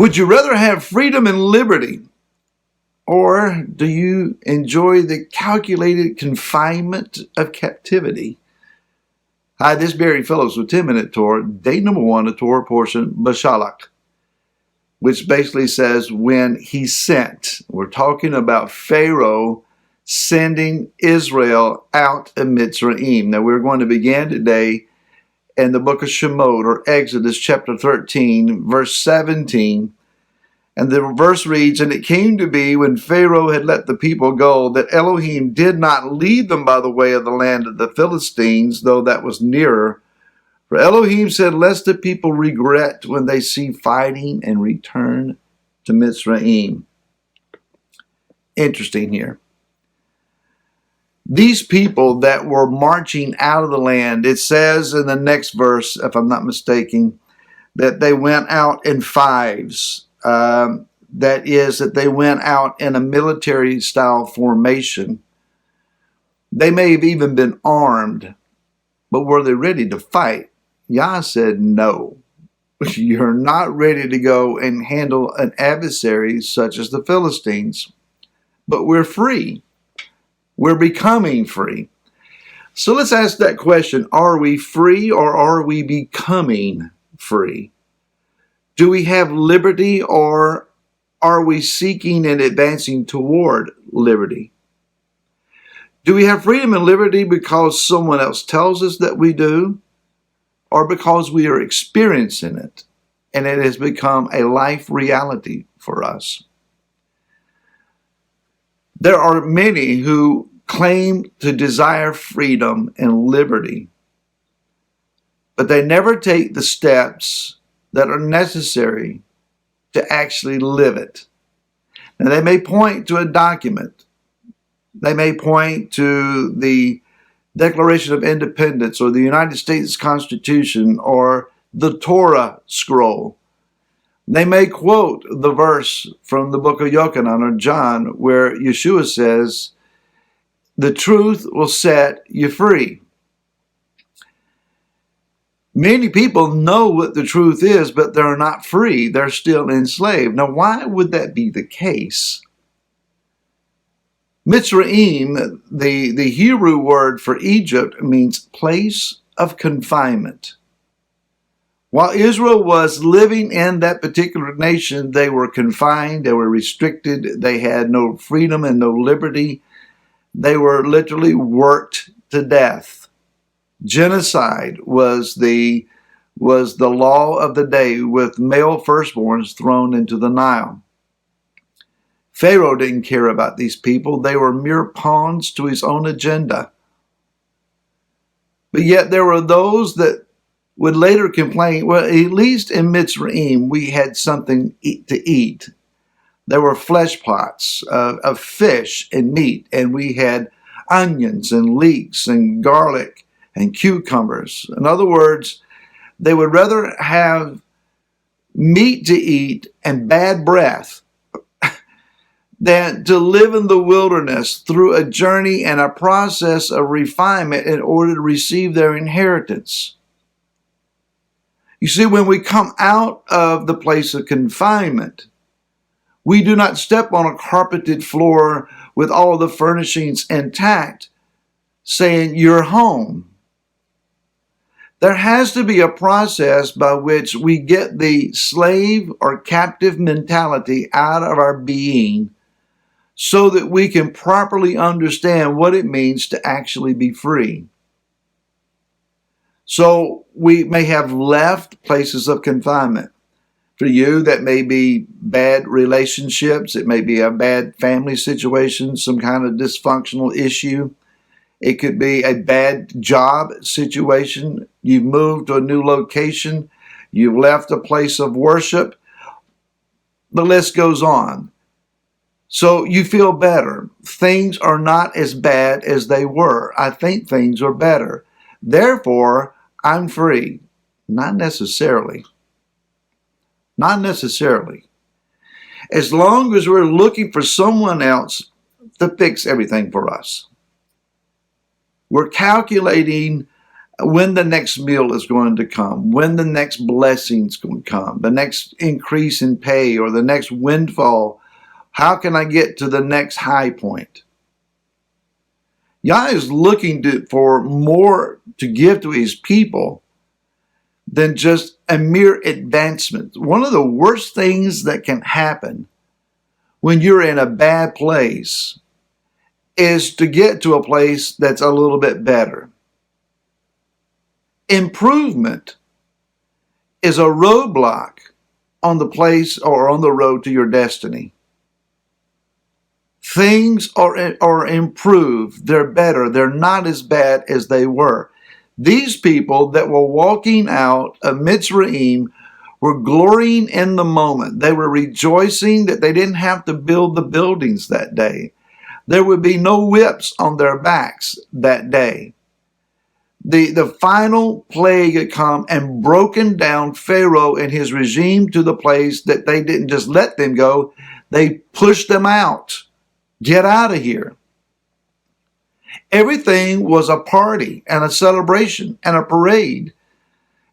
Would you rather have freedom and liberty, or do you enjoy the calculated confinement of captivity? Hi, this is Barry Phillips with 10-Minute Torah. Day number 1, the Torah portion, Bashalach, which basically says when he sent. We're talking about Pharaoh sending Israel out of Mitzrayim. Now we're going to begin today in the book of Shemot, or Exodus chapter 13, verse 17. And the verse reads, "And it came to be when Pharaoh had let the people go, that Elohim did not lead them by the way of the land of the Philistines, though that was nearer. For Elohim said, lest the people regret when they see fighting and return to Mitzrayim." Interesting here. These people that were marching out of the land, it says in the next verse, if I'm not mistaken, that they went out in fives. That is, that they went out in a military-style formation. They may have even been armed, but were they ready to fight? Yah said, no. You're not ready to go and handle an adversary such as the Philistines. But we're free. We're becoming free. So let's ask that question. Are we free or are we becoming free? Do we have liberty or are we seeking and advancing toward liberty? Do we have freedom and liberty because someone else tells us that we do, or because we are experiencing it and it has become a life reality for us? There are many who claim to desire freedom and liberty, but they never take the steps that are necessary to actually live it. Now, they may point to a document. They may point to the Declaration of Independence or the United States Constitution or the Torah scroll. They may quote the verse from the book of Yochanan or John where Yeshua says, "The truth will set you free." Many people know what the truth is, but they're not free. They're still enslaved. Now, why would that be the case? Mitzrayim, the Hebrew word for Egypt, means place of confinement. While Israel was living in that particular nation, they were confined, they were restricted, they had no freedom and no liberty. They were literally worked to death. Genocide was the law of the day, with male firstborns thrown into the Nile. Pharaoh didn't care about these people. They were mere pawns to his own agenda. But yet there were those that would later complain, well, at least in Mitzrayim, we had something to eat. There were flesh pots of fish and meat, and we had onions and leeks and garlic and cucumbers. In other words, they would rather have meat to eat and bad breath than to live in the wilderness through a journey and a process of refinement in order to receive their inheritance. You see, when we come out of the place of confinement, we do not step on a carpeted floor with all the furnishings intact, saying, "You're home." There has to be a process by which we get the slave or captive mentality out of our being so that we can properly understand what it means to actually be free. So we may have left places of confinement. For you, that may be bad relationships. It may be a bad family situation, some kind of dysfunctional issue. It could be a bad job situation. You've moved to a new location. You've left a place of worship. The list goes on. So you feel better. Things are not as bad as they were. I think things are better. Therefore, I'm free. Not necessarily. Not necessarily. As long as we're looking for someone else to fix everything for us. We're calculating when the next meal is going to come, when the next blessing is going to come, the next increase in pay or the next windfall. How can I get to the next high point? Yah is looking for more to give to his people than just a mere advancement. One of the worst things that can happen when you're in a bad place is to get to a place that's a little bit better. Improvement is a roadblock on the place or on the road to your destiny. Things are improved. They're better. They're not as bad as they were. These people that were walking out of Mitzrayim were glorying in the moment. They were rejoicing that they didn't have to build the buildings that day. There would be no whips on their backs that day. The final plague had come and broken down Pharaoh and his regime to the place that they didn't just let them go. They pushed them out. Get out of here. Everything was a party and a celebration and a parade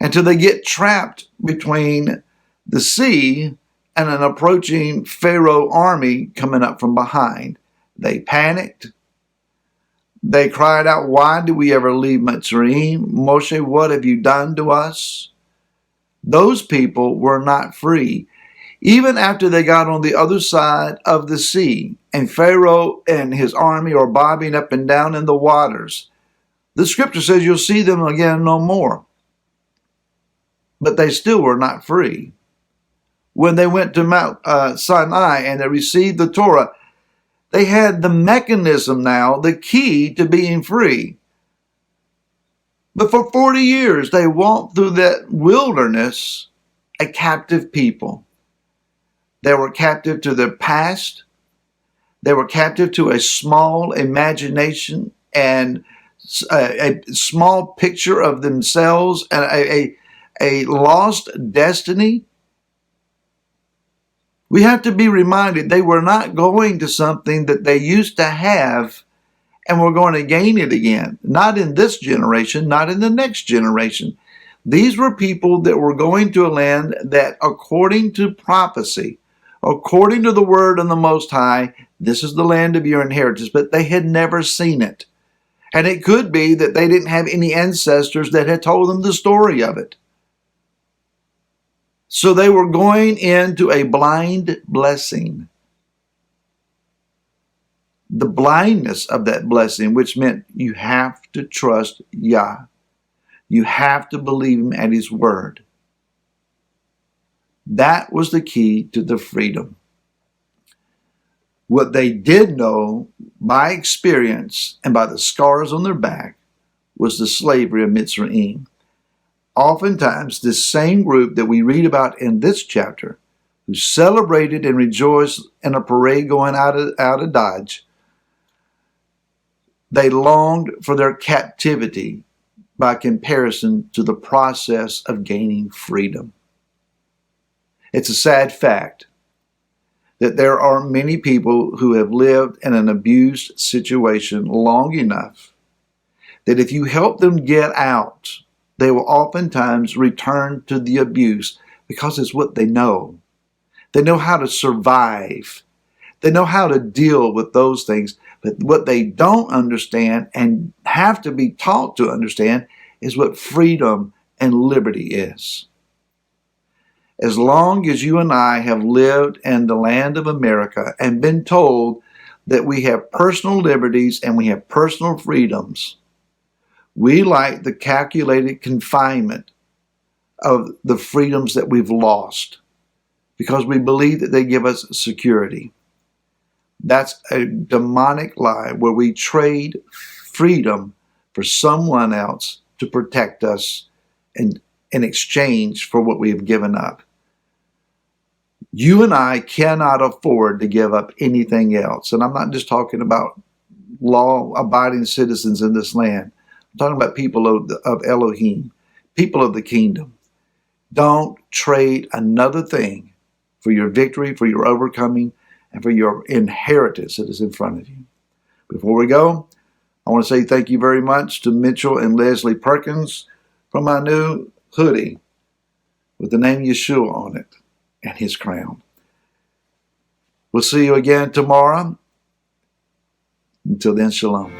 until they get trapped between the sea and an approaching Pharaoh army coming up from behind. They panicked. They cried out, "Why did we ever leave Mitzrayim? Moshe, what have you done to us?" Those people were not free. Even after they got on the other side of the sea and Pharaoh and his army are bobbing up and down in the waters, the scripture says you'll see them again no more. But they still were not free. When they went to Mount Sinai and they received the Torah, they had the mechanism now, the key to being free. But for 40 years, they walked through that wilderness a captive people. They were captive to their past. They were captive to a small imagination and a small picture of themselves and a lost destiny. We have to be reminded they were not going to something that they used to have and were going to gain it again. Not in this generation, not in the next generation. These were people that were going to a land that, according to prophecy, according to the word of the Most High, this is the land of your inheritance, but they had never seen it. And it could be that they didn't have any ancestors that had told them the story of it. So they were going into a blind blessing. The blindness of that blessing, which meant you have to trust Yah. You have to believe him at his word. That was the key to the freedom. What they did know by experience and by the scars on their back was the slavery of Mitzrayim. Oftentimes, this same group that we read about in this chapter, who celebrated and rejoiced in a parade going out of Dodge, they longed for their captivity by comparison to the process of gaining freedom. It's a sad fact that there are many people who have lived in an abused situation long enough that if you help them get out, they will oftentimes return to the abuse because it's what they know. They know how to survive. They know how to deal with those things. But what they don't understand and have to be taught to understand is what freedom and liberty is. As long as you and I have lived in the land of America and been told that we have personal liberties and we have personal freedoms, we like the calculated confinement of the freedoms that we've lost because we believe that they give us security. That's a demonic lie where we trade freedom for someone else to protect us in exchange for what we have given up. You and I cannot afford to give up anything else. And I'm not just talking about law-abiding citizens in this land. I'm talking about people of Elohim, people of the kingdom. Don't trade another thing for your victory, for your overcoming, and for your inheritance that is in front of you. Before we go, I want to say thank you very much to Mitchell and Leslie Perkins for my new hoodie with the name Yeshua on it and his crown. We'll see you again tomorrow. Until then, shalom.